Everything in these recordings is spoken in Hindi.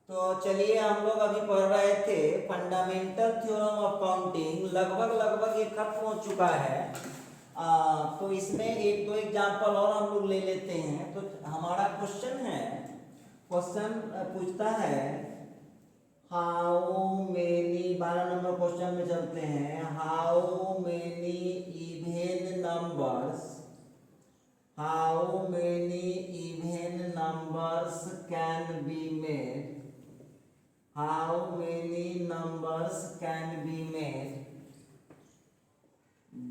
तो चलिए हम लोग अभी पढ़ रहे थे फंडामेंटल थ्योरम ऑफ काउंटिंग। लगभग ये खत्म हो चुका है। तो इसमें एक दो एग्जांपल और हम लोग ले लेते हैं। तो हमारा क्वेश्चन पूछता है हाउ मेनी, 12 नंबर क्वेश्चन में चलते हैं। How many even numbers can be made, how many numbers can be made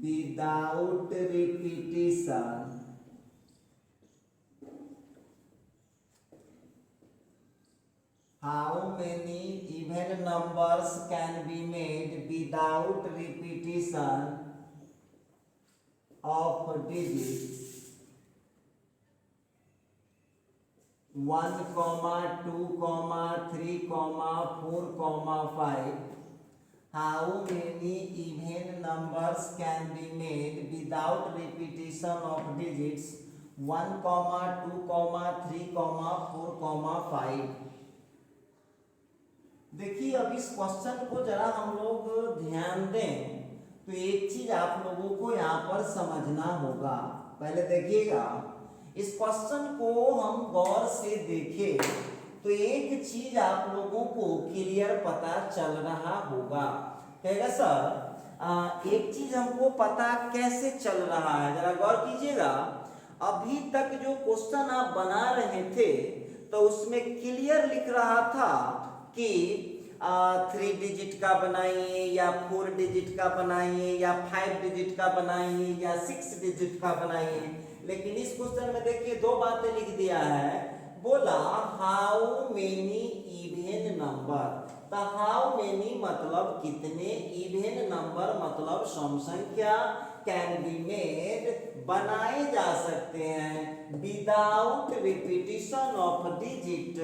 without repetition how many even numbers can be made without repetition of digits 1, 2, 3, 4, 5. How many even numbers can be made without repetition of digits 1, 2, 3, 4, 5? देखिए अब इस क्वेश्चन को जरा हम लोग ध्यान दें तो एक चीज आप लोगों को यहाँ पर समझना होगा। पहले देखिएगा, इस क्वेश्चन को हम गौर से देखें तो एक चीज आप लोगों को क्लियर पता चल रहा होगा। कहेगा सर एक चीज हमको पता कैसे चल रहा है, जरा गौर कीजिएगा। अभी तक जो क्वेश्चन आप बना रहे थे तो उसमें क्लियर लिख रहा था कि 3 डिजिट का बनाइए या 4 डिजिट का बनाइए या 5 डिजिट का बनाइए या 6 डिजिट का बनाइए। लेकिन इस क्वेश्चन में देखिए दो बातें लिख दिया है। बोला हाउ मेनी इवन नंबर, तो हाउ मेनी मतलब कितने, इवन नंबर मतलब सम संख्या, कैन बी मेड बनाए जा सकते हैं विदाउट रिपीटिशन ऑफ डिजिट,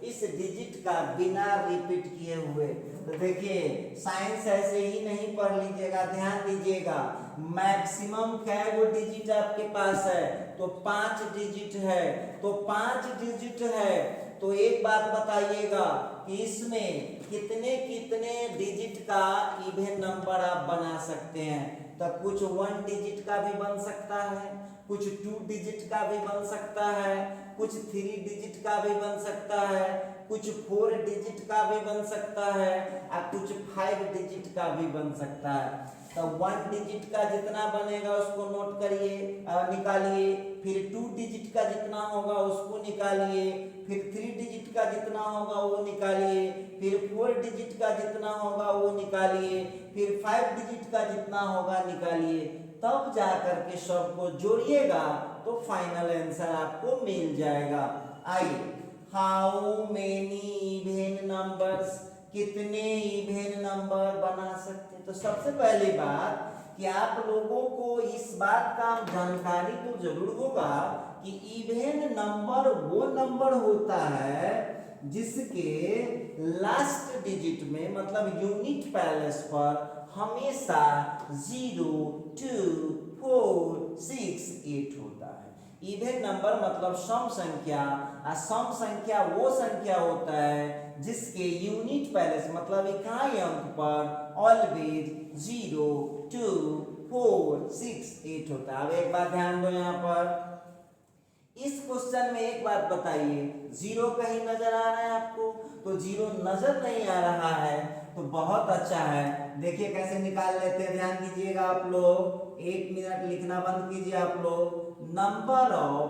इस डिजिट का बिना रिपीट किए हुए। तो देखिए साइंस ऐसे ही नहीं पढ़ लीजिएगा, ध्यान दीजिएगा। मैक्सिमम क्या वो डिजिट आपके पास है, तो 5 डिजिट है। तो 5 डिजिट है तो एक बात बताइएगा कि इसमें कितने कितने डिजिट का इवन नंबर आप बना सकते हैं। तो कुछ 1 डिजिट का भी बन सकता है, कुछ 2 डिजिट का भी बन सकता है, कुछ 3 डिजिट का भी बन सकता है, कुछ 4 डिजिट का भी बन सकता है और कुछ 5 डिजिट का भी बन सकता है। तो 1 डिजिट का जितना बनेगा उसको नोट करिए, निकालिए। फिर 2 डिजिट का जितना होगा उसको निकालिए। फिर 3 डिजिट का जितना होगा वो निकालिए। फिर 4 डिजिट का जितना होगा वो निकालिए। फिर 5 डिजिट का जितना होगा निकालिए। तब जाकर के सबको जोड़िएगा तो फाइनल आंसर आपको मिल जाएगा। आइए, हाउ मेनी इवन नंबर्स, कितने इवन नंबर बना सकते। तो सबसे पहली बात कि आप लोगों को इस बात का जानकारी तो जरूर होगा कि इवन नंबर वो नंबर होता है जिसके लास्ट डिजिट में मतलब यूनिट पैलेस पर हमेशा 0, 2, 4, 6, 8 होता है। इवन नंबर मतलब सम संख्या, और सम संख्या वो संख्या होता है जिसके यूनिट पैलेस मतलब इकाई अंक पर ऑलवेज 0, 2, 4, 6, 8 होता है। अब एक बात ध्यान दो, यहाँ पर इस क्वेश्चन में एक बात बताइए, 0 कहीं नजर आ रहा है आपको? तो 0 नजर नहीं आ रहा है तो बहुत अच्छा है। देखिए कैसे निकाल लेते हैं, ध्यान दीजिएगा आप लोग। 1 मिनट लिखना बंद कीजिए आप लोग। Number of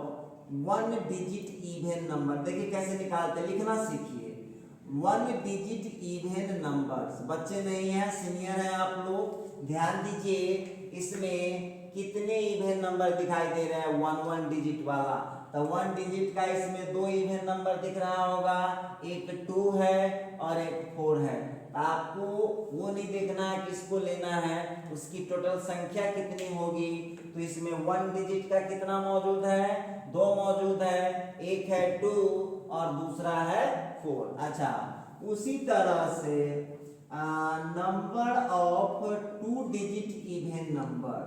1 digit even number, देखिए कैसे निकालते, लिखना सीखिए। 1 डिजिट इवन नंबर्स, बच्चे नहीं है सीनियर है आप लोग, ध्यान दीजिए। इसमें कितने इवन नंबर दिखाई दे रहे हैं? 1 डिजिट वाला। तो 1 डिजिट का इसमें 2 इवन नंबर दिख रहा होगा, एक 2 है और एक 4 है। आपको वो नहीं देखना है किसको लेना है, उसकी टोटल संख्या कितनी होगी। तो इसमें 1 डिजिट का कितना मौजूद है? 2 मौजूद है, एक है 2 और दूसरा है 4। अच्छा, उसी तरह से number of 2 digit even number,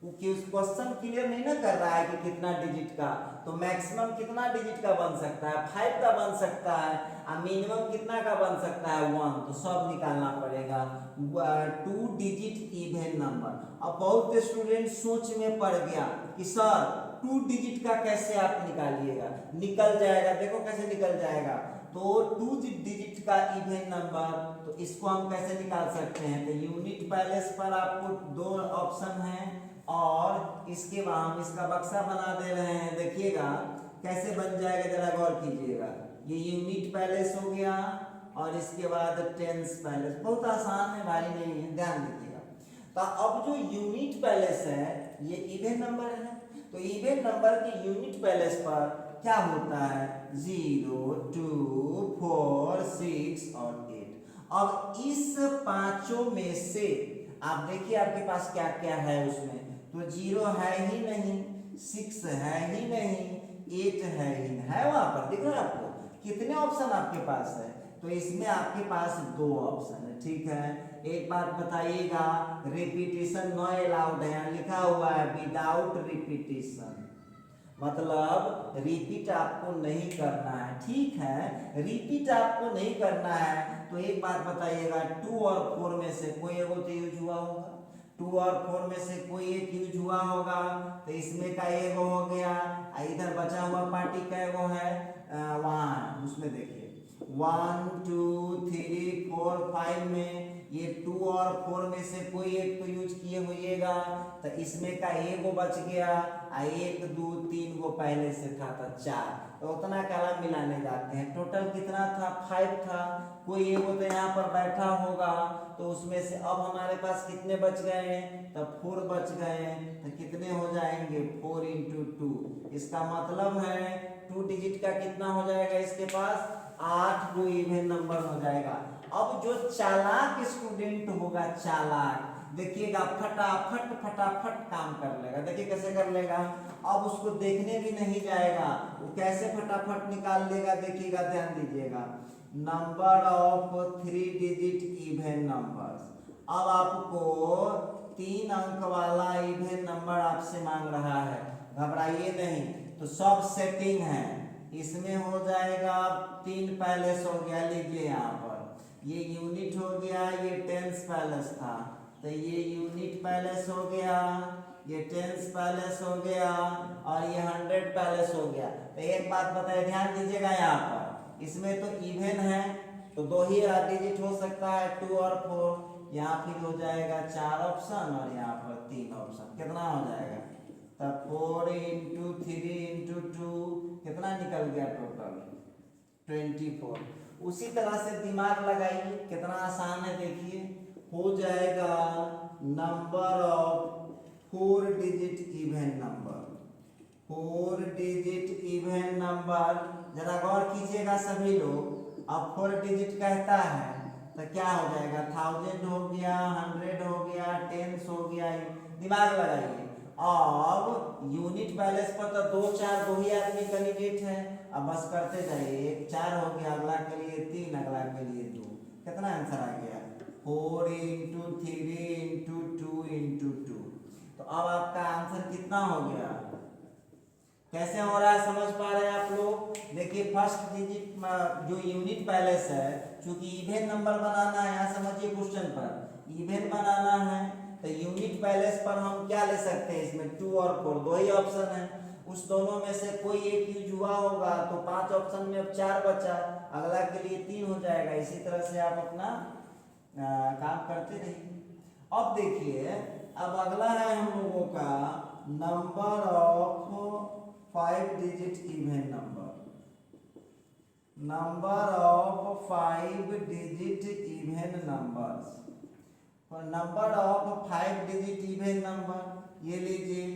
क्योंकि उस क्वेश्चन क्लियर नहीं ना कर रहा है कि कितना डिजिट का, तो मैक्सिमम कितना डिजिट का बन सकता है, 5 का बन सकता है, और मिनिमम कितना का बन सकता है, 1। तो सब निकालना पड़ेगा। 2 डिजिट इवन नंबर। अब बहुत स्टूडेंट सोच में पड़ गया कि सर 2 डिजिट का कैसे आप निकालिएगा, निकल जाएगा, देखो कैसे निकल जाएगा। तो 2 डिजिट का इवन नंबर, तो इसको हम कैसे निकाल सकते हैं, तो यूनिट पैलेस पर आपको 2 ऑप्शन हैं, और इसके बाद हम इसका बक्सा बना दे रहे हैं, देखिएगा कैसे बन जाएगा, जरा गौर कीजिएगा। ये यूनिट पैलेस हो गया, और इसके बाद टेंस पैलेस। बहुत आसान है भाई, नहीं है, ध्यान दीजिएगा। तो अब जो यूनिट पैलेस है ये इवन नंबर है, तो इवन नंबर के यूनिट पैलेस पर क्या होता है, 0, 2, 4, 6 और 8। अब इस पांचों में से आप देखिए आपके पास क्या क्या है उसमें, तो 0 है ही नहीं, 6 है ही नहीं, 8 है ही नहीं, है वहां पर दिख रहा है आपको, कितने ऑप्शन आपके पास है, तो इसमें आपके पास 2 ऑप्शन है, ठीक है। एक बात बताइएगा, रिपीटिशन नॉट अलाउड है, यहाँ लिखा हुआ है विदाउट रिपीटिशन, मतलब रिपीट आपको नहीं करना है, ठीक है, रिपीट आपको नहीं करना है। तो एक बात बताइएगा, 2 और 4 में से कोई एगो तो यूज हुआ होगा, 2 और 4 में से कोई एक यूज हुआ होगा, तो इसमें का एगो हो गया, इधर बचा हुआ पार्टी का एगो है, वहाँ उसमें देखिए 1, 2, 3, 4, 5 में ये 2 और 4 में से कोई एक तो यूज किए होइएगा, तो इसमें का एगो बच गया, 1, 2, 3 गो पहले से था, तो 4, तो उतना कलम मिलाने जाते हैं। टोटल कितना था, 5 था, कोई एगो तो यहाँ पर बैठा होगा, तो उसमें से अब हमारे पास कितने बच गए, तो 4 बच गए, तो कितने हो जाएंगे, 4 × 2। इसका मतलब है 2 डिजिट का कितना हो जाएगा, इसके पास 8 गो इवन नंबर हो जाएगा। अब जो चालाक स्टूडेंट होगा, चालाक, देखिएगा फटाफट फटाफट काम कर लेगा, देखिए कैसे कर लेगा, अब उसको देखने भी नहीं जाएगा, वो कैसे फटाफट निकाल लेगा, देखिएगा, ध्यान दीजिएगा। Number of 3 digit even numbers. अब आपको 3 अंक वाला इवन नंबर आपसे मांग रहा है, घबराइए नहीं, तो सब सेटिंग है, इसमें हो जाएगा 3 पैलेस हो गया, लीजिए यहाँ पर ये यूनिट हो गया, ये टेंस पैलेस था, तो ये यूनिट पैलेस हो गया, ये टेंस पैलेस हो गया, और ये 100 पैलेस हो गया। तो एक बात बताए, ध्यान दीजिएगा, यहाँ पर इसमें तो इवन है, तो 2 ही डिजिट हो सकता है, 2 और 4, यहाँ फिर हो जाएगा 4 ऑप्शन, और यहाँ पर 3 ऑप्शन, कितना हो जाएगा, तब 4 × 3 × 2 कितना निकल गया, टोटल 24। उसी तरह से दिमाग लगाइए, कितना आसान है, देखिए हो जाएगा number of 4 digit even number, 4 digit even number, जरा गौर कीजिएगा सभी लोग। अब 4 डिजिट कहता है तो क्या हो जाएगा, 1000 हो गया, 100 हो गया, टेंस हो गया, दिमाग लगाइए। अब यूनिट पैलेस पर तो 2, 4 दो ही आदमी कैंडिडेट है, अब बस करते जाइए, 4 हो गया, अगला के लिए 3, अगला के लिए 2, कितना आंसर आ गया, 4 × 3 × 2 × 2। तो अब आपका आंसर कितना हो गया, कैसे हो रहा है, समझ पा रहे हैं आप लोग। देखिए फर्स्ट डिजिट जो यूनिट पैलेस है, चूंकि इवन नंबर बनाना है, यहाँ समझिए क्वेश्चन पर इवन बनाना है, तो यूनिट पैलेस पर हम क्या ले सकते हैं, इसमें 2 और 4 दो ही ऑप्शन है, उस दोनों में से कोई एक यूज हुआ होगा, तो 5 ऑप्शन में अब 4 बचा, अगला के लिए 3 हो जाएगा। इसी तरह से आप अपना काम करते रहिए। अब देखिए, अब अगला है हम लोगों का number of 5 digit even number, number of 5 digit even numbers, number of 5 digit even number, ये लीजिए,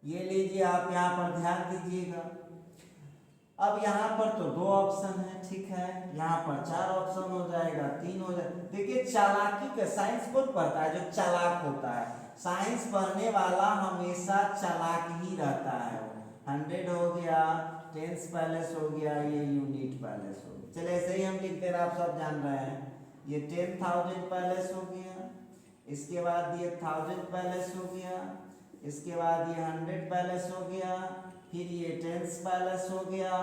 ये लीजिए, आप यहाँ पर ध्यान दीजिएगा। अब यहाँ पर तो 2 ऑप्शन है, ठीक है, यहाँ पर 4 ऑप्शन हो जाएगा, 3 हो जाएगा। देखिए चालाकी का साइंस कौन पढ़ता है, जो चालाक होता है, साइंस पढ़ने वाला हमेशा चालाक ही रहता है। 100 हो गया, टेंस पैलेस हो गया, ये यूनिट पैलेस हो गया, चले ऐसे ही हम लिखते हैं, आप सब जान रहे हैं। ये 10,000 पैलेस हो गया, इसके बाद ये 1000 पैलेस हो गया, इसके बाद ये 100 पैलेस हो गया, फिर ये टेंस पैलेस हो गया,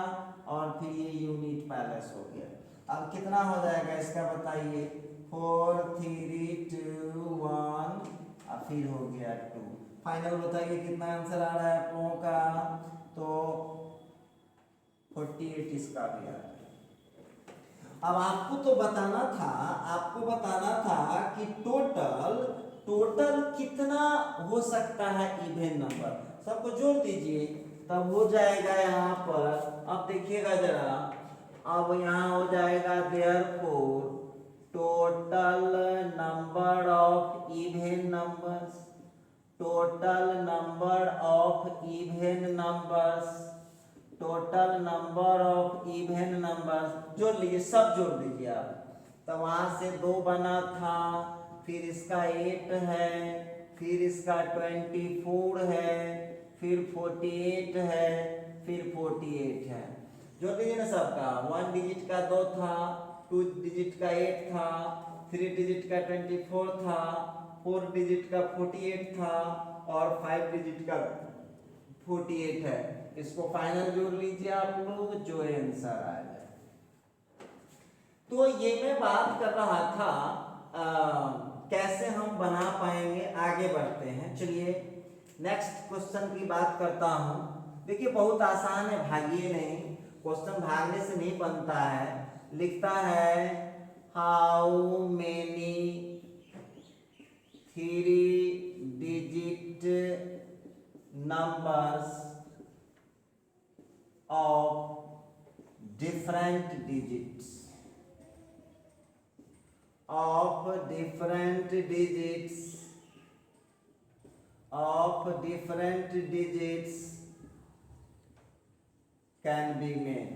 और फिर ये यूनिट पैलेस हो गया। अब कितना हो जाएगा इसका बताइए, 4 3 2 1, और फिर हो गया 2। फाइनल बताइए कितना आंसर आ रहा है आप लोगों का, तो 48 इसका भी आ रहा है। अब आपको तो बताना था कि टोटल कितना हो सकता है इवन नंबर, सबको जोड़ दीजिए तब हो जाएगा यहाँ पर। अब देखिएगा जरा, अब यहाँ हो जाएगा therefore total number of even numbers, total number of even numbers, total number of even numbers जोड़ लीजिए, सब जोड़ दीजिए आप। तो वहां से 2 बना था, फिर इसका 8 है, फिर इसका 24 है, फिर 48 है, फिर 48 है। जोड़ दीजिए ना सबका। 1 डिजिट का 2 था, 2 डिजिट का 8 था, 3 डिजिट का 24 था, 4 डिजिट का 48 था, और 5 डिजिट का 48 है। इसको फाइनल जोड़ लीजिए आप लोग, जो आंसर आ जाए। तो ये मैं बात कर रहा था कैसे हम बना पाएंगे। आगे बढ़ते हैं, चलिए नेक्स्ट क्वेश्चन की बात करता हूं। देखिए बहुत आसान है, भागिए नहीं, क्वेश्चन भागने से नहीं बनता है। लिखता है how many 3 digit numbers of different digits can be made।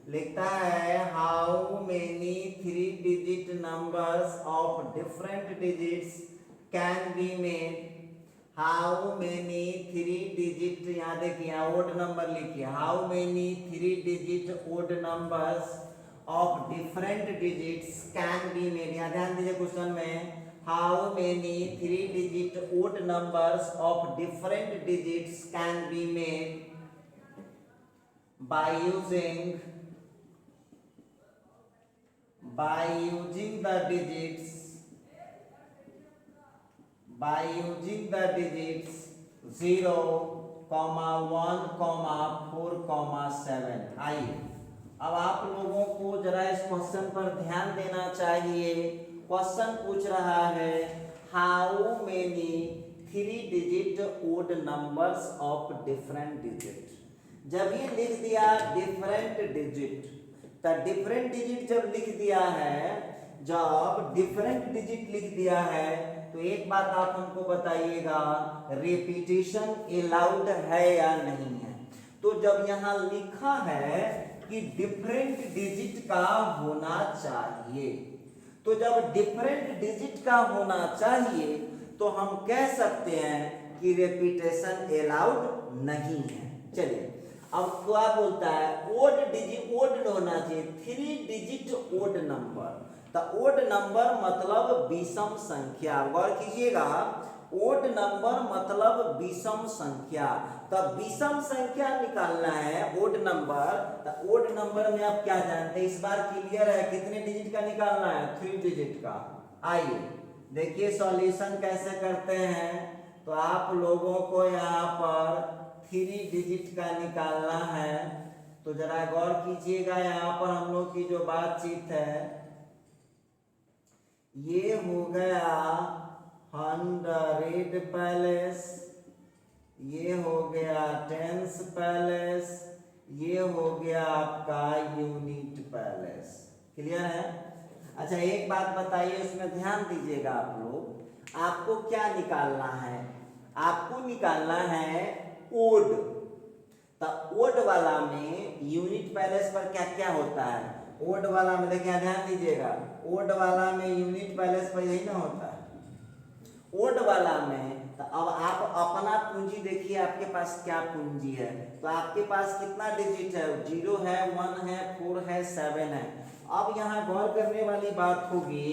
लिखता है how many 3 digit numbers of different digits can be made। How many 3 digit, यहाँ देखिए ओड नंबर लिखिए, how many 3 digit odd numbers of different digits can be made. यहाँ ध्यान दीजिए क्वेश्चन में, how many 3 digit odd numbers of different digits can be made by using the digits by using the digits 0, 1, 4, 7। आइए अब आप लोगों को जरा इस क्वेश्चन पर ध्यान देना चाहिए। क्वेश्चन पूछ रहा है how many 3 digit odd numbers of different digit. जब ये लिख दिया डिफरेंट डिजिट, तो डिफरेंट डिजिट जब लिख दिया है, जब डिफरेंट डिजिट लिख दिया है, तो एक बात आप हमको बताइएगा, रिपीटेशन अलाउड है या नहीं है। तो जब यहाँ लिखा है कि डिफरेंट डिजिट का होना चाहिए, तो जब डिफरेंट डिजिट का होना चाहिए तो हम कह सकते हैं कि रिपीटेशन अलाउड नहीं है। चलिए अब क्या बोलता है, ओड डिजिट, ओड होना चाहिए 3 डिजिट ओड नंबर। तो ओड नंबर मतलब विषम संख्या, गौर कीजिएगा, ओड नंबर मतलब विषम संख्या। तो विषम संख्या निकालना है ओड नंबर। तो ओड नंबर में आप क्या जानते हैं, इस बार क्लियर है, कितने डिजिट का निकालना है, 3 डिजिट का। आइए देखिए सॉल्यूशन कैसे करते हैं। तो आप लोगों को यहाँ पर 3 डिजिट का निकालना है। तो जरा गौर कीजिएगा, यहाँ पर हम लोग की जो बातचीत है, ये हो गया 100 पैलेस, ये हो गया टेंस पैलेस, ये हो गया आपका यूनिट पैलेस। क्लियर है? अच्छा एक बात बताइए, उसमें ध्यान दीजिएगा आप लोग, आपको क्या निकालना है, आपको निकालना है ओड। तो ओड वाला में यूनिट पैलेस पर क्या क्या होता है, ओड वाला में देखिए ध्यान दीजिएगा, ओड वाला में यूनिट पैलेस पर यही ना होता है। ओड वाला में तो अब आप अपना पूंजी देखिए, आपके पास क्या पूंजी है। तो आपके पास कितना डिजिट है, 0 है, 1 है, 4 है, 7 है। अब यहाँ गौर करने वाली बात होगी,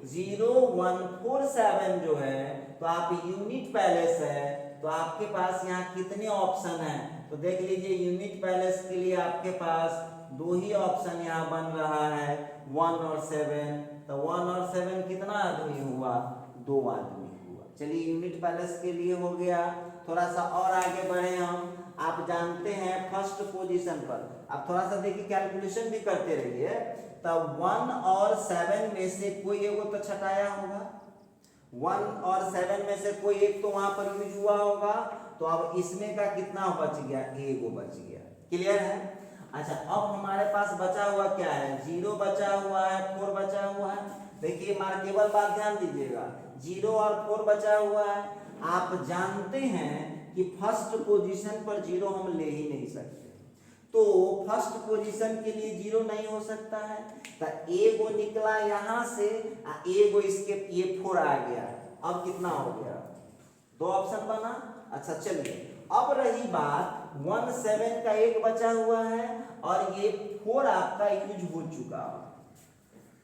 0 1 4 7 जो है, तो आप यूनिट पैलेस है, तो आपके पास यहाँ कितने ऑप्शन हैं, तो देख लीजिए यूनिट पैलेस के लिए आपके पास दो ही ऑप्शन यहाँ बन रहा है, 1 और 7। तो 1 और 7 कितना आदमी हुआ, 2 आदमी हुआ। चलिए यूनिट पैलेस के लिए हो गया। थोड़ा सा और आगे बढ़े हम। आप जानते हैं फर्स्ट पोजीशन पर, आप थोड़ा सा देखिए कैलकुलेशन भी करते रहिए। तो 1 और 7 में से कोई एक तो छटाया होगा, 1 और 7 में से कोई एक तो वहां पर यूज हुआ होगा। तो अब इसमें का कितना बच गया, एगो बच गया। क्लियर है। अच्छा अब हमारे पास बचा हुआ क्या है, 0 बचा हुआ है, 4 बचा हुआ है। देखिए मार्केबल बात ध्यान दीजिएगा, 0 और 4 बचा हुआ है। आप जानते हैं कि फर्स्ट पोजीशन पर 0 हम ले ही नहीं सकते, तो फर्स्ट पोजीशन के लिए 0 नहीं हो सकता है। तो एगो निकला यहां से, एगो इसके ये 4 आ गया। अब कितना हो गया, 2 ऑप्शन बना। अच्छा चलिए अब रही बात 1 7 का एक बचा हुआ है और ये 4 आपका यूज हो चुका।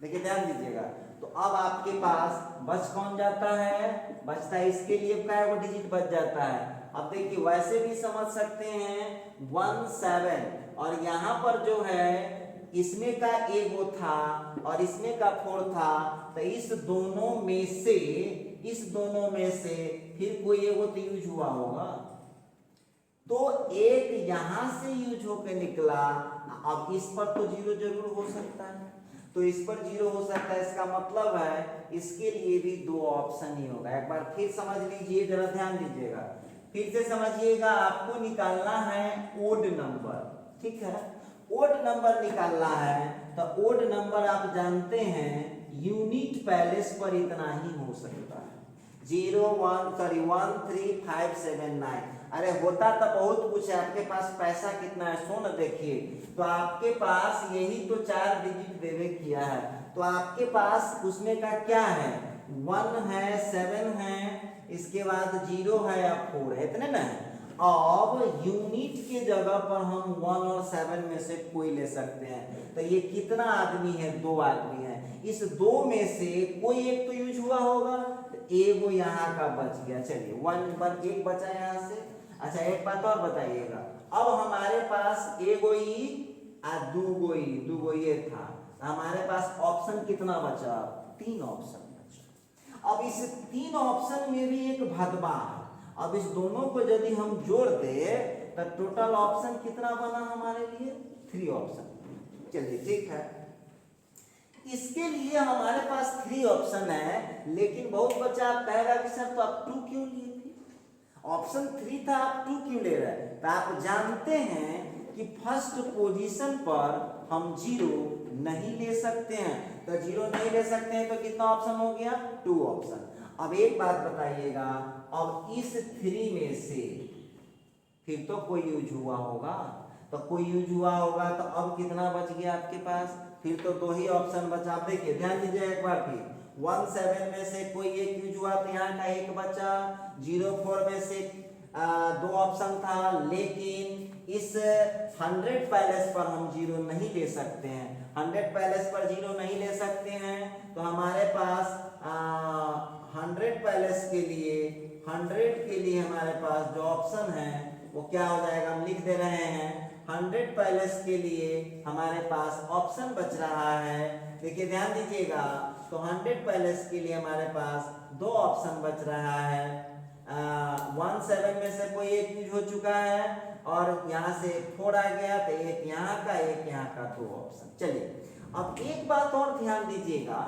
देखिए ध्यान दीजिएगा, तो अब आपके पास बच कौन जाता है, बचता है इसके लिए क्या है, वो डिजिट बच जाता है। अब देखिए वैसे भी समझ सकते हैं 1 7 और यहाँ पर जो है इसमें का एगो था और इसमें का 4 था। तो इस दोनों में से फिर कोई एगो तो यूज हुआ होगा, तो एक यहां से यूज होकर निकला। अब इस पर तो 0 जरूर हो सकता है, तो इस पर 0 हो सकता है, इसका मतलब है इसके लिए भी 2 ऑप्शन ही होगा। एक बार फिर समझ लीजिए, जरा ध्यान दीजिएगा, फिर से समझिएगा। आपको निकालना है ओड नंबर, ठीक है, ओड नंबर निकालना है। तो ओड नंबर आप जानते हैं यूनिट पैलेस पर इतना ही हो सकता है, 1 3 5 7 9। अरे होता तो बहुत कुछ है, आपके पास पैसा कितना है सो न देखिए। तो आपके पास यही तो 4 डिजिट देवे किया है, तो आपके पास उसमें का क्या है, 1 है, 7 है, इसके बाद 0 है या 4 है, इतने ना। अब यूनिट के जगह पर हम 1 और 7 में से कोई ले सकते हैं। तो ये कितना आदमी है, 2 आदमी है। इस 2 में से कोई एक तो यूज हुआ होगा, तो एगो यहाँ का बच गया। चलिए 1 एक बचा यहाँ से। अच्छा एक बात और बताइएगा, अब हमारे पास एगो ई और दूगो ये था, हमारे पास ऑप्शन कितना बचा, 3 ऑप्शन बचा। अब इस 3 ऑप्शन में भी एक भदवा है। अब इस दोनों को यदि हम जोड़ दे तो टोटल ऑप्शन कितना बना हमारे लिए, 3 ऑप्शन। चलिए ठीक है, इसके लिए हमारे पास 3 ऑप्शन है, लेकिन बहुत बच्चा आप कहेगा कि सर तो आप 2 क्यों लिए थे, ऑप्शन 3 था, आप 2 क्यों ले रहे हैं। तो आप जानते हैं कि फर्स्ट पोजीशन पर हम 0 नहीं ले सकते हैं। तो 0 नहीं ले सकते हैं तो कितना ऑप्शन हो गया, 2 ऑप्शन। अब एक बात बताइएगा, अब इस 3 में से फिर तो कोई यूज हुआ होगा, तो कोई यूज हुआ होगा, तो अब कितना बच गया आपके पास, फिर तो 2 ही ऑप्शन बचा। आप देखिए ध्यान दीजिए एक बार फिर, 1 7 में से कोई एक यूज हुआ तो यहाँ का एक बचा, 0 4 में से 2 ऑप्शन था, लेकिन इस 100 पैलेस पर हम 0 नहीं ले सकते हैं। 100 पैलेस पर 0 नहीं ले सकते हैं, तो हमारे पास 100 पैलेस के लिए 100 के लिए हमारे पास जो ऑप्शन है वो क्या हो जाएगा, हम लिख दे रहे हैं 100 पैलेस के लिए हमारे पास ऑप्शन बच रहा है। देखिए ध्यान दीजिएगा, तो 100 पैलेस के लिए हमारे पास 2 ऑप्शन बच रहा है। 1 7 में से कोई एक यूज हो चुका है और यहाँ से 4 आ गया, तो एक यहाँ का एक यहाँ का 2 ऑप्शन। चलिए अब एक बात और ध्यान दीजिएगा,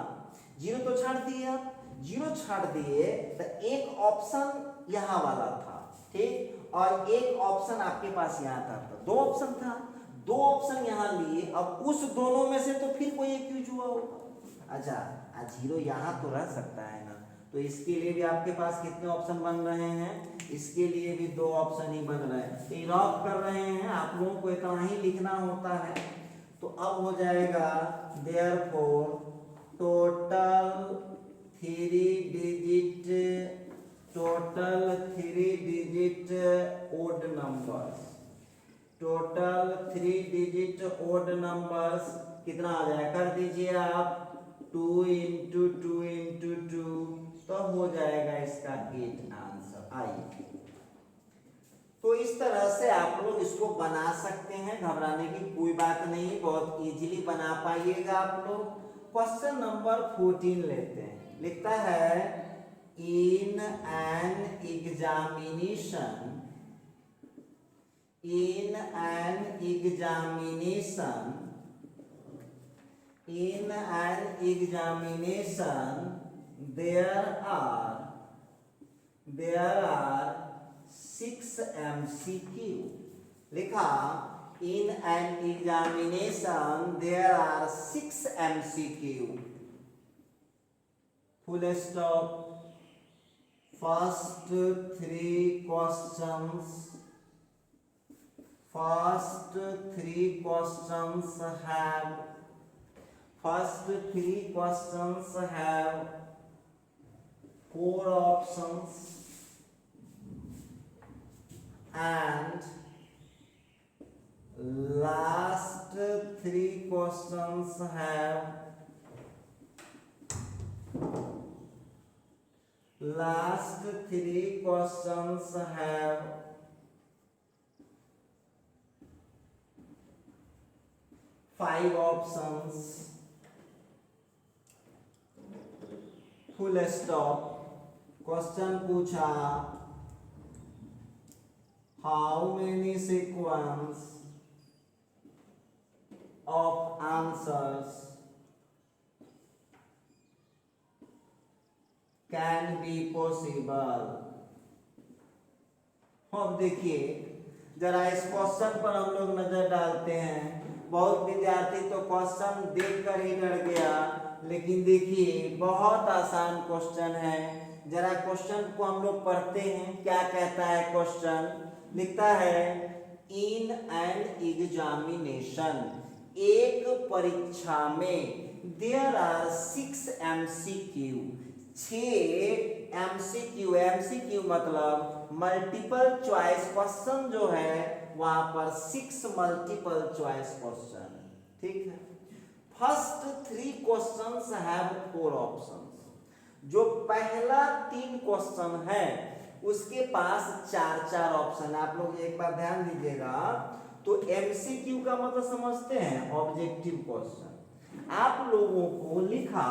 0 तो छाड़ दिए, आप 0 छाड़ दिए तो एक ऑप्शन यहाँ वाला था, ठीक, और एक ऑप्शन आपके पास यहाँ था, तो 2 ऑप्शन था, 2 ऑप्शन यहाँ लिए। अब उस दोनों में से तो फिर कोई एक यूज हुआ होगा। अच्छा 0 यहाँ तो रह सकता है ना, तो इसके लिए भी आपके पास कितने ऑप्शन बन रहे हैं, इसके लिए भी 2 ऑप्शन ही बन रहे हैं। तो लॉक कर रहे हैं, आप लोगों को इतना ही लिखना होता है। तो अब हो जाएगा therefore total 3 digit total 3 digit odd numbers, total 3 digit odd numbers कितना आ जाए, कर दीजिए आप 2 इंटू 2 इंटू 2, तो हो जाएगा इसका 8 आंसर। आइए, तो इस तरह से आप लोग इसको बना सकते हैं, घबराने की कोई बात नहीं, बहुत इजीली बना पाइएगा आप लोग। क्वेश्चन नंबर 14 लेते हैं, लिखता है in an examination, in an examination, in an examination there are 6 MCQ, लिखा in an examination there are 6 MCQ, full stop। first 3 questions, first 3 questions have, first 3 questions have 4 options and last 3 questions have, last 3 questions have 5 options, full stop। Question पूछा how many sequence of answers can be possible. अब देखिए जरा इस क्वेश्चन पर हम लोग नजर डालते हैं। बहुत विद्यार्थी तो क्वेश्चन देखकर ही डर गया, लेकिन देखिए बहुत आसान क्वेश्चन है। जरा क्वेश्चन को हम लोग पढ़ते हैं, क्या कहता है क्वेश्चन। लिखता है इन एन एग्जामिनेशन, एक परीक्षा में there are 6 MCQ, 6 MCQ। MCQ मतलब मल्टीपल चॉइस क्वेश्चन जो है वहां पर 6 मल्टीपल चॉइस क्वेश्चन, ठीक है। First 3 questions have 4 options. जो पहला 3 क्वेश्चन है उसके पास 4 ऑप्शन है। आप लोग एक बार ध्यान दीजिएगा, तो MCQ का मतलब समझते हैं, ऑब्जेक्टिव क्वेश्चन। आप लोगों को लिखा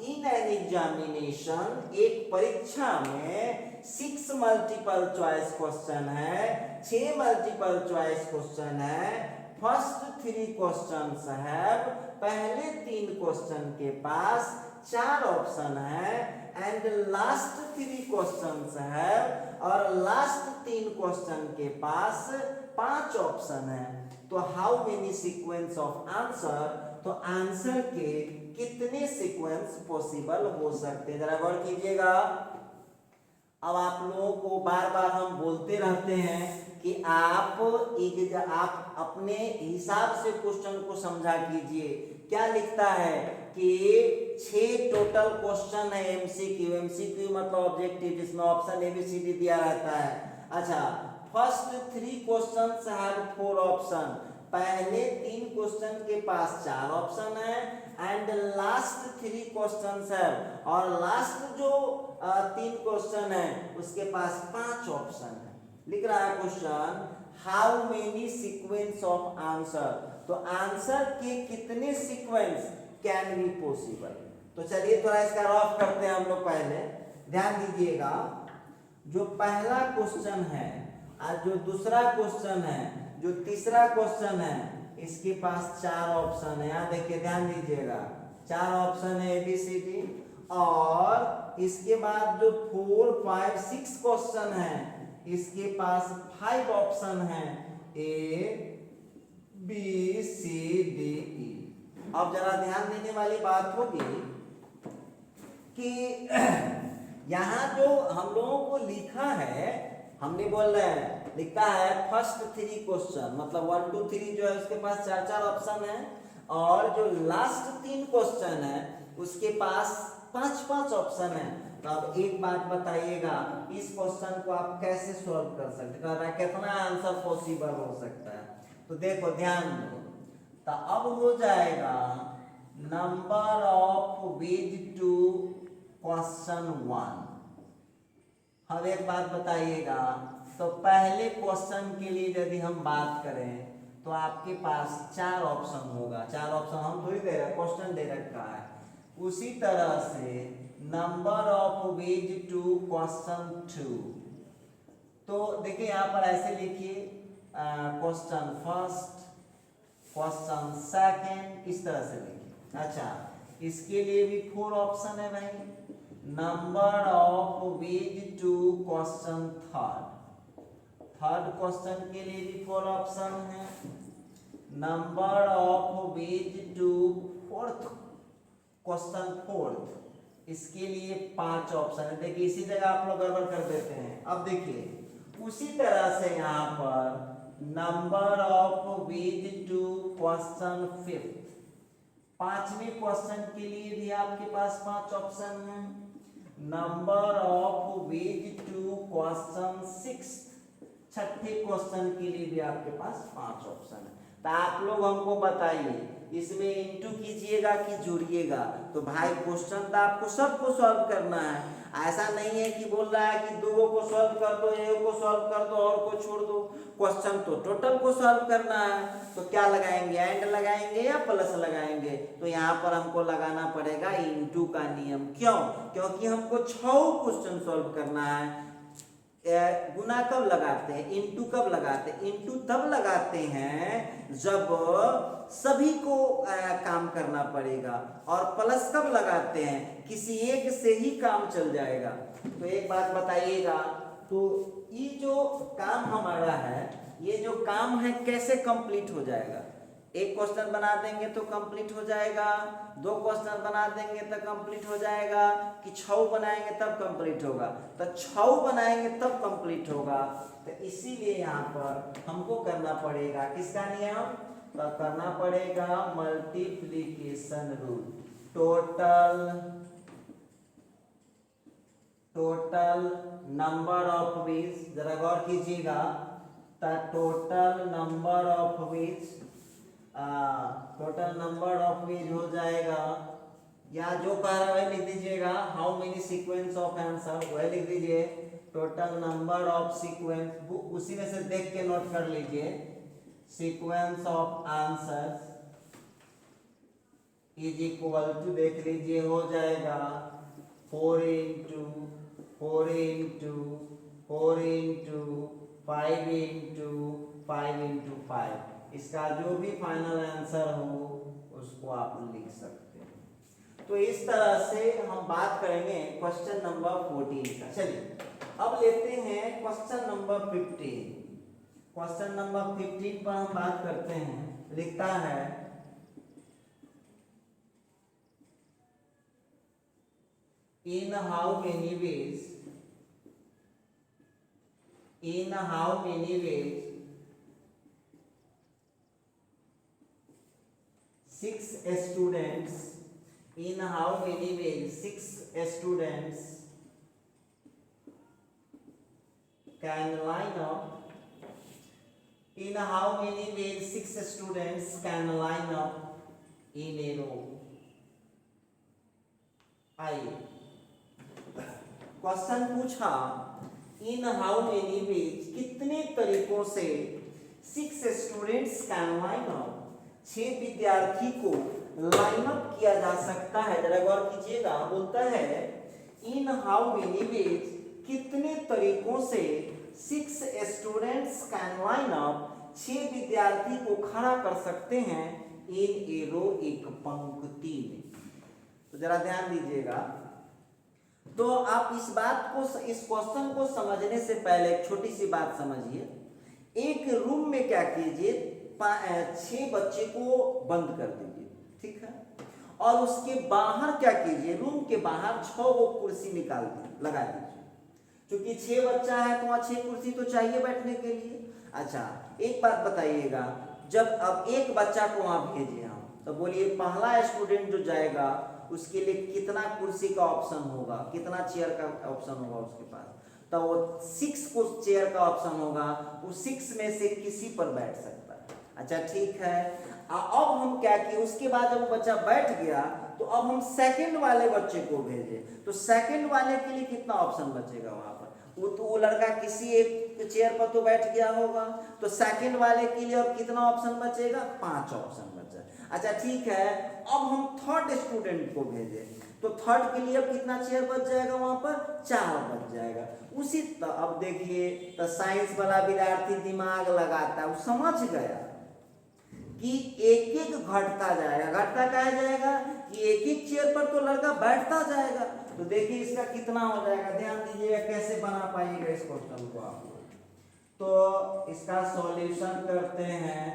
इन एन एग्जामिनेशन, एक परीक्षा में 6 मल्टीपल चॉइस क्वेश्चन है, 6 मल्टीपल चॉइस क्वेश्चन है। फर्स्ट 3 क्वेश्चंस है, पहले 3 क्वेश्चन के पास 4 ऑप्शन है, एंड लास्ट 3 क्वेश्चंस है, और लास्ट 3 क्वेश्चन के पास 5 ऑप्शन है। तो how many sequence of answer, तो आंसर के कितने सीक्वेंस पॉसिबल हो सकते हैं, जरा गौर कीजिएगा। अब आप लोगों को बार बार हम बोलते रहते हैं कि आप अपने हिसाब से क्वेश्चन को समझा कीजिए। क्या लिखता है कि 6 टोटल क्वेश्चन है MCQ। MCQ मतलब ऑब्जेक्टिव, जिसमें ऑप्शन ABCD दिया रहता है। अच्छा, फर्स्ट 3 क्वेश्चंस हैव 4 ऑप्शन, पहले 3 क्वेश्चन के पास 4 ऑप्शन है, एंड लास्ट 3 क्वेश्चंस है, और लास्ट जो 3 क्वेश्चन है उसके पास 5 ऑप्शन है। लिख रहा है question how many sequence of answer, तो आंसर के कितने सीक्वेंस कैन बी पॉसिबल। तो चलिए थोड़ा इसका रफ करते हैं हम लोग। पहले ध्यान दीजिएगा, जो पहला क्वेश्चन है और जो दूसरा क्वेश्चन है, जो तीसरा क्वेश्चन है, इसके पास 4 ऑप्शन है। यहाँ देखिए, ध्यान दीजिएगा, 4 ऑप्शन है ABCD, और इसके बाद जो 4, 5, 6 क्वेश्चन है इसके पास 5 ऑप्शन है, ABCDE। अब जरा ध्यान देने वाली बात होगी कि यहाँ जो हम लोगों को लिखा है, हमने बोल रहे हैं, लिखा है फर्स्ट 3 क्वेश्चन मतलब 1 2 3 जो है उसके पास 4 ऑप्शन है, और जो लास्ट 3 क्वेश्चन है उसके पास 5 ऑप्शन है। तो अब एक बात बताइएगा, इस क्वेश्चन को आप कैसे सॉल्व कर सकते, कह रहा है कितना आंसर पॉसिबल हो सकता है। तो देखो ध्यान दो, तो अब हो जाएगा number of with two question 1। अब एक बात बताइएगा, तो पहले क्वेश्चन के लिए यदि हम बात करें तो आपके पास 4 ऑप्शन होगा। 4 ऑप्शन हम थोड़ी दे रहे हैं, क्वेश्चन दे रखा है। उसी तरह से number of ways to question 2, तो देखिए यहाँ पर ऐसे लिखिए, क्वेश्चन फर्स्ट, क्वेश्चन सेकंड, इस तरह से लिखिए। अच्छा, इसके लिए भी 4 ऑप्शन है भाई। Number of ways to question third, third question के लिए भी 4 ऑप्शन है। Number of ways to fourth question fourth, इसके लिए 5 ऑप्शन है। देखिए इसी जगह आप लोग गड़बड़ कर देते हैं। अब देखिए उसी तरह से यहाँ पर number of ways to question fifth, 5वें क्वेश्चन के लिए भी आपके पास 5 ऑप्शन है। Number of ways to question sixth, 6ठे क्वेश्चन के लिए भी आपके पास 5 ऑप्शन है। तो आप लोग हमको बताइए, इसमें इंटू कीजिएगा कि जोड़िएगा। तो भाई क्वेश्चन तो आपको सबको सॉल्व करना है, ऐसा नहीं है कि बोल रहा है कि 2 को सॉल्व कर दो, 1 को सॉल्व कर दो और को छोड़ दो। क्वेश्चन तो टोटल को सॉल्व करना है। तो क्या लगाएंगे, एंड लगाएंगे या प्लस लगाएंगे? तो यहाँ पर हमको लगाना पड़ेगा इंटू का नियम। क्यों? क्योंकि हमको 6 क्वेश्चन सॉल्व करना है। गुना कब लगाते हैं, इंटू कब लगाते हैं? इंटू तब लगाते हैं जब सभी को काम करना पड़ेगा, और प्लस कब लगाते हैं, किसी एक से ही काम चल जाएगा। तो एक बात बताइएगा, तो ये जो काम हमारा है, ये जो काम है कैसे कंप्लीट हो जाएगा? एक क्वेश्चन बना देंगे तो कंप्लीट हो जाएगा, 2 क्वेश्चन बना देंगे तो कंप्लीट हो जाएगा, कि 6 बनाएंगे तब कंप्लीट होगा? तो 6 बनाएंगे तब कंप्लीट होगा। तो इसीलिए यहाँ पर हमको करना पड़ेगा किसका नियम? तो करना पड़ेगा multiplication rule. Total number of veg, जरा गौर कीजिएगा, total number of veg, total number of veg हो जाएगा, या जो कह रहा है लिख दीजिएगा, how many sequence of answer, वह लिख दीजिए। टोटल नंबर ऑफ सीक्वेंस, उसी में से देख के नोट कर लीजिए, sequence of answer is equal to, देख लीजिए, हो जाएगा 4 into 4 into 4 into 5 into 5 into 5। इसका जो भी फाइनल आंसर हो उसको आप लिख सकते हैं। तो इस तरह से हम बात करेंगे क्वेश्चन नंबर 14 का। चलिए अब लेते हैं क्वेश्चन नंबर 15। क्वेश्चन नंबर 15 पर हम बात करते हैं। लिखता है in how many ways 6 students, in how many ways 6 students can line up, in how many ways 6 students can line up in a row? आइए क्वेश्चन पूछा, इन हाउ मेनी वेज, कितने तरीकों से 6 स्टूडेंट्स कैन लाइन अप, 6 विद्यार्थी को लाइन अप किया जा सकता है। जरा गौर कीजिएगा, बोलता है इन हाउ मेनी वेज, कितने तरीकों से 6 स्टूडेंट्स कैन लाइन अप, 6 विद्यार्थी को खड़ा कर सकते हैं इन ए रो, एक पंक्ति में। तो जरा ध्यान दीजिएगा, तो आप इस बात को, इस क्वेश्चन को समझने से पहले एक छोटी सी बात समझिए। एक रूम में क्या कीजिए, 6 बच्चे को बंद कर दीजिए, ठीक है, और उसके बाहर क्या कीजिए, रूम के बाहर 6 वो कुर्सी निकाल लगा दीजिए। क्योंकि 6 बच्चा है तो वहाँ 6 कुर्सी तो चाहिए बैठने के लिए। अच्छा एक बात बताइएगा, जब अब एक बच्चा को वहाँ भेजे हम, तो बोलिए पहला स्टूडेंट जो जाएगा उसके लिए कितना कुर्सी का ऑप्शन होगा, कितना चेयर का ऑप्शन होगा उसके पास, तो वो 6 को चेयर का ऑप्शन होगा, वो 6 में से किसी पर बैठ सकता है। अच्छा ठीक है, अब हम क्या किए, उसके बाद जब वो बच्चा बैठ गया तो अब हम सेकंड वाले बच्चे को भेजे, तो सेकंड वाले के लिए कितना ऑप्शन बचेगा वहां पर, वो लड़का किसी एक चेयर पर तो बैठ गया होगा, तो सेकंड वाले के लिए अब कितना ऑप्शन बचेगा, 5 ऑप्शन बचा। अच्छा ठीक है, अब हम थर्ड स्टूडेंट को भेजे, तो थर्ड के लिए अब कितना चेयर बच जाएगा वहां पर, 4 बच जाएगा। उसी अब देखिए, तो साइंस वाला विद्यार्थी दिमाग लगाता है, वो समझ गया कि एक एक घटता जाएगा, घटता कहा जाएगा कि एक एक चेयर पर तो लड़का बैठता जाएगा, तो देखिए इसका कितना हो जाएगा, ध्यान दीजिएगा कैसे बना पाइएगा इस क्वेश्चन को आप। तो इसका सॉल्यूशन करते हैं,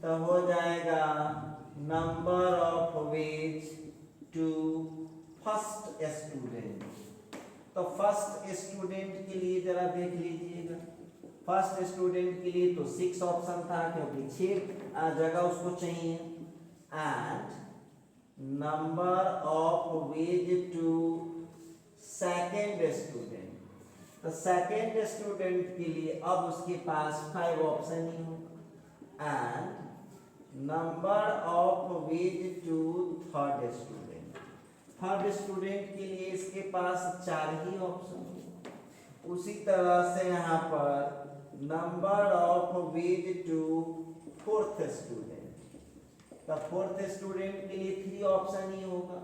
तो हो जाएगा number of ways to first student. तो फर्स्ट स्टूडेंट के लिए जरा देख लीजिएगा, फर्स्ट स्टूडेंट के लिए तो 6 ऑप्शन था, क्योंकि 6 जगह उसको चाहिए, and number of ways to second student, तो सेकेंड स्टूडेंट के लिए अब उसके पास 5 ऑप्शन ही होगा, and number of ways to third student, third student के लिए इसके पास 4 ही ऑप्शन। उसी तरह से यहाँ पर number of ways to fourth student, तो फोर्थ स्टूडेंट के लिए 3 ऑप्शन ही होगा,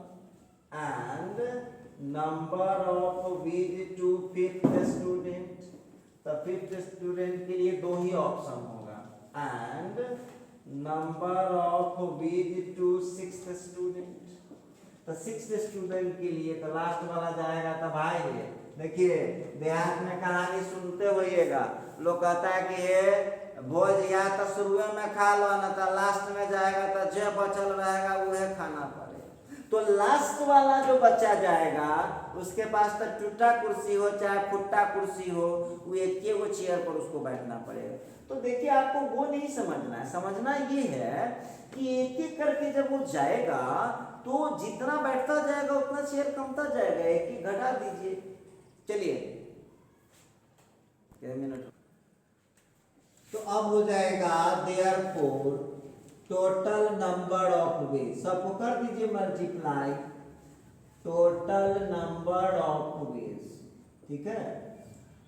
and number of ways to fifth student, तो फिफ्थ स्टूडेंट के लिए 2 ही ऑप्शन होगा, and number of ways to sixth student, तो सिक्स्थ स्टूडेंट के लिए तो लास्ट वाला जाएगा। तो भाई देखिए, देहात में कहानी सुनते होइएगा, लोग कहता है कि ये भोज या तो शुरू में खा लो ना, तो लास्ट में जाएगा तो जो बचल रहेगा वह खाना पड़ेगा। तो लास्ट वाला जो बच्चा जाएगा उसके पास तो टूटा कुर्सी हो चाहे फुट्टा कुर्सी हो, वो एक वो चेयर पर उसको बैठना पड़ेगा। तो देखिए, आपको वो नहीं समझना है, समझना ये है कि एक एक करके जब वो जाएगा तो जितना बैठता जाएगा उतना चेयर कमता जाएगा, एक ही घटा दीजिए। चलिए मिनट, तो अब हो जाएगा therefore total number of veg, सबको कर दीजिए multiply, total number of veg, ठीक है।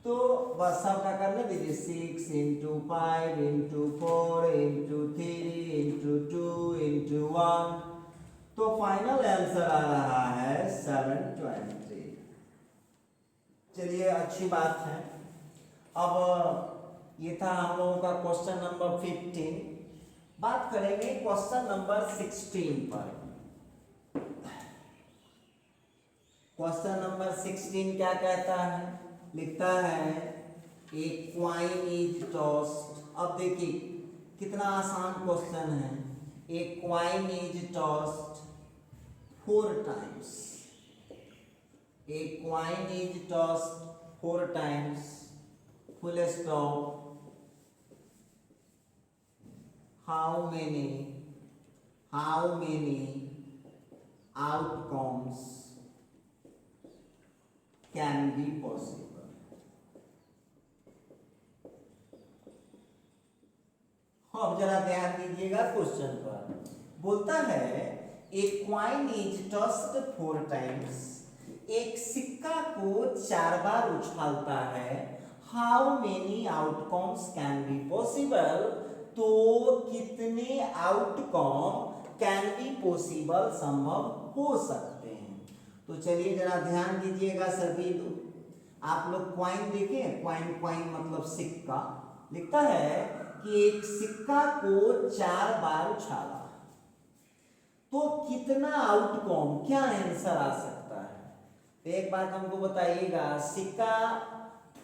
तो बस सबका करने दीजिए, 6 × 5 × 4 × 3 × 2 × 1, तो फाइनल आंसर आ रहा है 720। चलिए अच्छी बात है। अब ये था हम लोगों का क्वेश्चन नंबर 15। बात करेंगे क्वेश्चन नंबर 16 पर। क्वेश्चन नंबर 16 क्या कहता है, लिखता है ए क्वाइन इज टॉस्ड। अब देखिए कितना आसान क्वेश्चन है। A coin is tossed 4 times. A coin is tossed 4 times. Full stop. How many outcomes can be possible? अब जरा ध्यान दीजिएगा क्वेश्चन पर। बोलता है एक क्वाइन इज टॉस्ड 4 times, एक सिक्का को 4 बार उछालता है। How many outcomes can be possible, तो कितने आउटकम कैन बी पॉसिबल, संभव हो सकते हैं। तो चलिए जरा ध्यान दीजिएगा सभी लोग। आप लोग क्वाइन देखें, क्वाइन मतलब सिक्का। लिखता है कि एक सिक्का को 4 बार उछाला, तो कितना आउटकम, क्या आंसर आ सकता है। तो एक बात हमको बताइएगा, सिक्का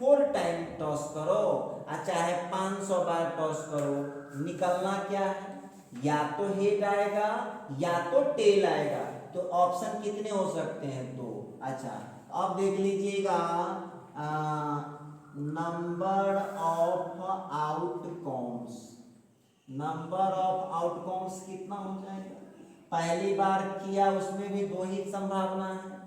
4 टाइम टॉस करो और चाहे 500 बार टॉस करो, निकलना क्या है, या तो हेड आएगा या तो टेल आएगा। तो ऑप्शन कितने हो सकते हैं, 2। अच्छा अब देख लीजिएगा, number of outcomes, number of outcomes कितना हो जाएगा। पहली बार किया उसमें भी दो ही संभावना है,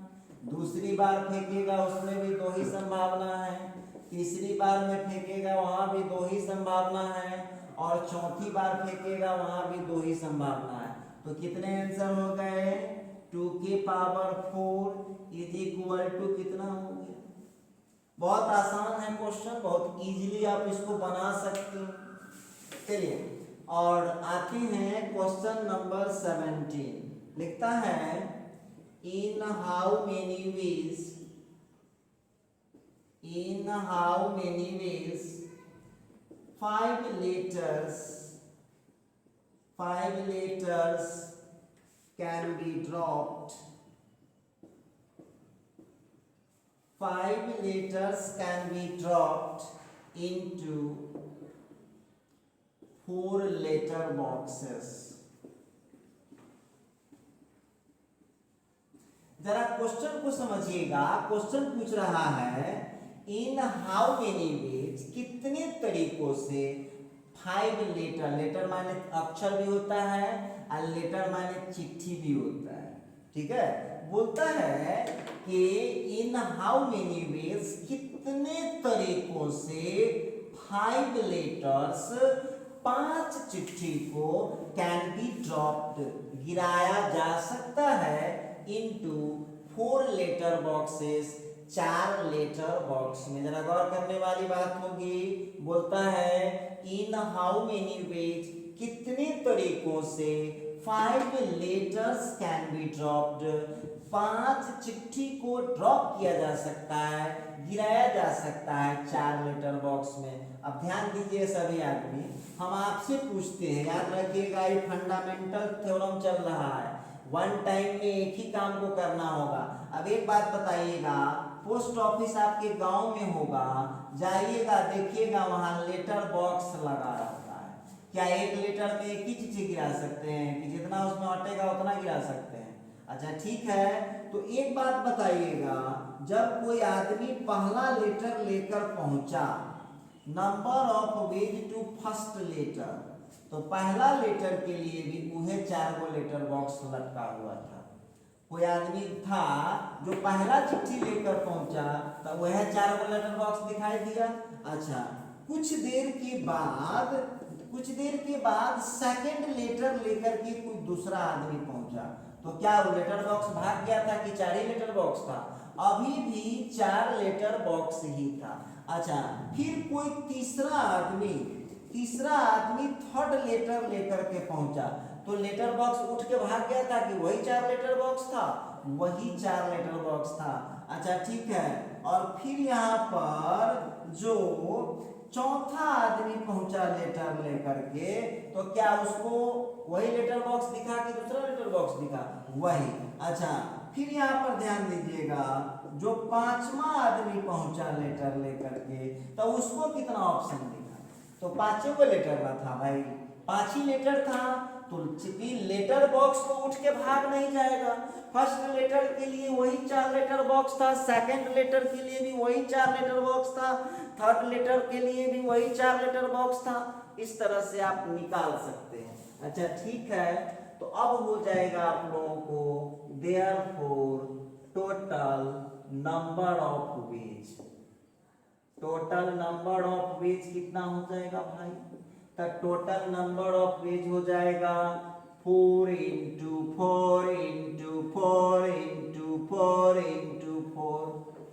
दूसरी बार फेंकेगा उसमें भी दो ही संभावना है, तीसरी बार में फेंकेगा वहां भी दो ही संभावना है, और चौथी बार फेंकेगा वहां भी दो ही संभावना है। तो कितने आंसर हो गए? 2 की पावर 4 इज इक्वल टू कितना हो गया? बहुत आसान है क्वेश्चन, बहुत इजीली आप इसको बना सकते हो। चलिए और आते हैं क्वेश्चन नंबर 17। लिखता है in how many veg 5 letters can be dropped 5 letters can be dropped into 4 letter boxes। जरा क्वेश्चन को समझिएगा। क्वेश्चन पूछ रहा है इन हाउ मेनी वेज, कितने तरीकों से 5 लेटर, लेटर माने अक्षर भी होता है और लेटर माने चिट्ठी भी होता है, ठीक है। बोलता है कि इन हाउ मेनी वेज, कितने तरीकों से 5 लेटर्स, 5 चिट्ठी को कैन बी ड्रॉप्ड, गिराया जा सकता है into 4 letter boxes, 4 letter box में। जरा गौर करने वाली बात होगी। बोलता है इन हाउ मेनी वेज, कितने तरीकों से 5 लेटर्स कैन बी ड्रॉप्ड, 5 चिट्ठी को ड्रॉप किया जा सकता है, गिराया जा सकता है 4 लेटर बॉक्स में। अब ध्यान दीजिए सभी आदमी, हम आपसे पूछते हैं, याद रखिएगा ये फंडामेंटल थ्योरम चल रहा है, वन टाइम में एक ही काम को करना होगा। अब एक बात बताइएगा, पोस्ट ऑफिस आपके गांव में होगा, जाइएगा देखिएगा वहां लेटर बॉक्स लगा रहता है। क्या एक लेटर में एक ही चिट्ठी गिरा सकते हैं कि जितना उसमें अटेगा उतना गिरा सकते हैं? अच्छा ठीक है, तो एक बात बताइएगा, जब कोई आदमी पहला लेटर लेकर पहुंचा, number of ways to first letter, तो पहला लेटर के लिए भी उन्हें 4 गो लेटर बॉक्स लटका हुआ था। कोई आदमी था जो पहला चिट्ठी लेकर पहुंचा तो वह 4 गो लेटर बॉक्स दिखाई दिया। अच्छा, कुछ देर के बाद सेकंड लेटर लेकर के कोई दूसरा आदमी पहुंचा, तो क्या वो लेटर बॉक्स भाग गया था कि 4 ही लेटर बॉक्स था? अभी भी 4 लेटर बॉक्स ही था। अच्छा, फिर कोई तीसरा आदमी थर्ड लेटर लेकर के पहुंचा, तो लेटर बॉक्स उठ के भाग गया था कि वही 4 लेटर बॉक्स था? वही 4 लेटर बॉक्स था। अच्छा ठीक है, और फिर यहाँ पर जो चौथा आदमी पहुंचा लेटर लेकर के, तो क्या उसको वही लेटर बॉक्स दिखा कि दूसरा लेटर बॉक्स दिखा? वही। अच्छा, फिर यहाँ पर ध्यान दीजिएगा, जो पांचवा आदमी पहुंचा लेटर लेकर के, तो उसको कितना ऑप्शन दिखा? तो 5 गो लेटर का था भाई, 5 ही लेटर था, तो लेटर बॉक्स को उठ के भाग नहीं जाएगा। फर्स्ट लेटर के लिए वही 4 लेटर बॉक्स था, सेकंड लेटर के लिए भी वही 4 लेटर बॉक्स था, थर्ड लेटर के लिए भी वही 4 लेटर बॉक्स था। इस तरह से आप निकाल सकते हैं। अच्छा ठीक है, तो अब हो जाएगा आप लोगों को therefore total number of veg, total number of veg कितना हो जाएगा भाई? तो टोटल नंबर ऑफ वेज हो जाएगा 4 into 4 into 4 into 4 into 4,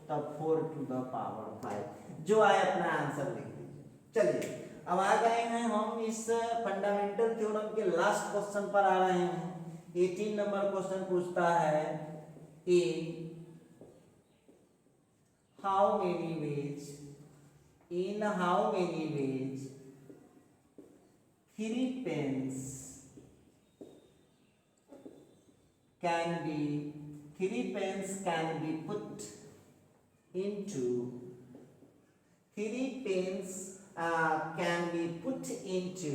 तब 4 to the power 5। जो आए अपना आंसर लिख दीजिए। चलिए अब आ गए हैं हम इस फंडामेंटल थ्योरम के लास्ट क्वेश्चन पर आ रहे हैं। 18 नंबर क्वेश्चन पूछता है a how many ways, in how many ways 3 pens can be put into 3 pens can be put into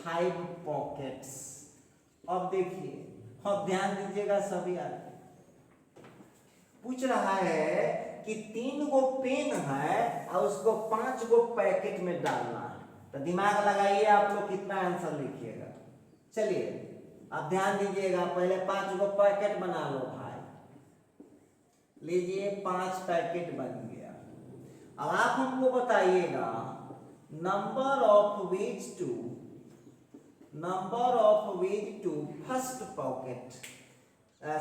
5 pockets। अब देखिए, अब ध्यान दीजिएगा सभी आदमी, पूछ रहा है कि 3 गो पेन है और उसको 5 गो पैकेट में डालना है। तो दिमाग लगाइए आप लोग, कितना आंसर लिखिएगा। चलिए अब ध्यान दीजिएगा, पहले 5 गो पैकेट बना लो भाई, लीजिए 5 पैकेट बन गया। अब आप हमको बताइएगा number of which to first pocket,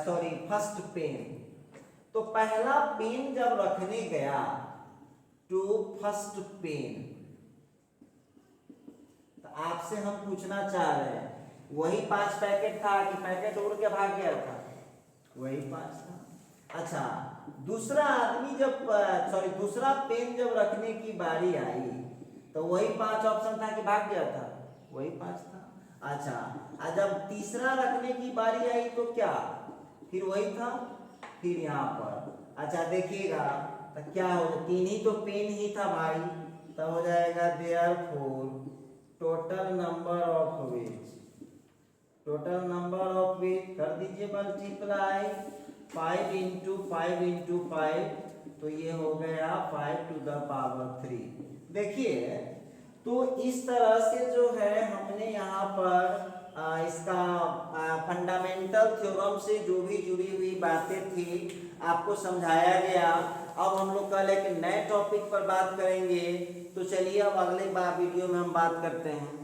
sorry first pen. तो पहला पेन जब रखने गया टू फर्स्ट पेन, तो आपसे हम पूछना चाह रहे हैं वही 5 पैकेट था कि पैकेट उड़ के भाग गया था? वही 5 था। अच्छा, दूसरा आदमी जब दूसरा पेन जब रखने की बारी आई तो वही 5 ऑप्शन था कि भाग गया था? वही 5 था। अच्छा, जब तीसरा रखने की बारी आई तो क्या फिर वही था? फिर यहाँ पर अच्छा देखिएगा तो क्या हो जाए, 3 ही तो पेन ही था भाई, तो हो जाएगा देयरफॉर टोटल नंबर ऑफ विच कर दीजिए मल्टीप्लाई 5 इंटू 5 तो ये हो गया 5 टू द पावर 3। देखिए, तो इस तरह से जो है हमने यहाँ पर इसका फंडामेंटल थ्योरम से जो भी जुड़ी हुई बातें थी आपको समझाया गया। अब हम लोग कल एक नए टॉपिक पर बात करेंगे, तो चलिए अब अगले वीडियो में हम बात करते हैं।